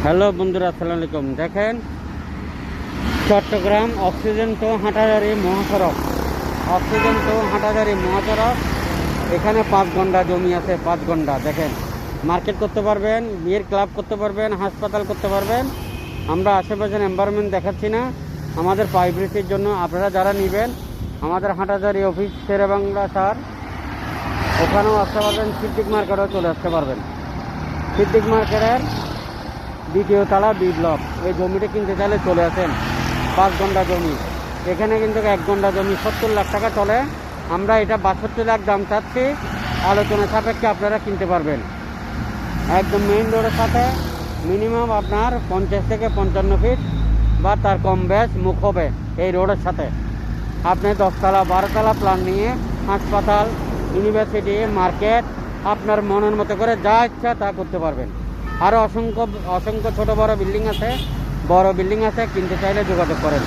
Hello বন্ধুরা, আসসালামু আলাইকুম। দেখেন, চট্টগ্রাম অক্সিজেন টু হাটাজারি মহাসড়ক, অক্সিজেন টু হাটাজারি মহাসড়ক। এখানে 5 ঘন্টা জমি আছে, 5 ঘন্টা। দেখেন, মার্কেট করতে পারবেন, বিয়ের ক্লাব করতে পারবেন, হাসপাতাল করতে পারবেন। আমরা আশেপাশের এনভায়রনমেন্ট দেখাচ্ছি না, আমাদের প্রাইভেসির জন্য। আপনারা যারা নেবেন, আমাদের হাটাজারি অফিস শেরেবাংলা স্যার, ওখানেও আসতে পারবেন। সিদ্দিক মার্কেটও চলে আসতে পারবেন। সিদ্দিক মার্কেটের 2য় তলা B ব্লক। এই জমিটা কিনতে চাইলে চলে আসেন। 5 ঘন্টা জমি। এখানে কিন্তু 1 ঘন্টা জমি 70 লাখ টাকা চলে। আমরা এটা 62 লাখ দাম চাচ্ছি। আলোচনা সাপেক্ষে আপনারা কিনতে পারবেন। একদম মেইন রোডের সাথে মিনিমাম আপনার 50 থেকে 55 ফিট বা তার কম বেশ মুখ হবে এই রোডের সাথে। আপনি 10 তলা 12 তলা প্ল্যান নিয়ে হাসপাতাল, ইউনিভার্সিটি, মার্কেট আপনার মনের মতো করে যা ইচ্ছা তা করতে পারবেন। আরও অসংখ্য ছোট বড় বিল্ডিং আছে, কিনতে চাইলে যোগাযোগ করেন।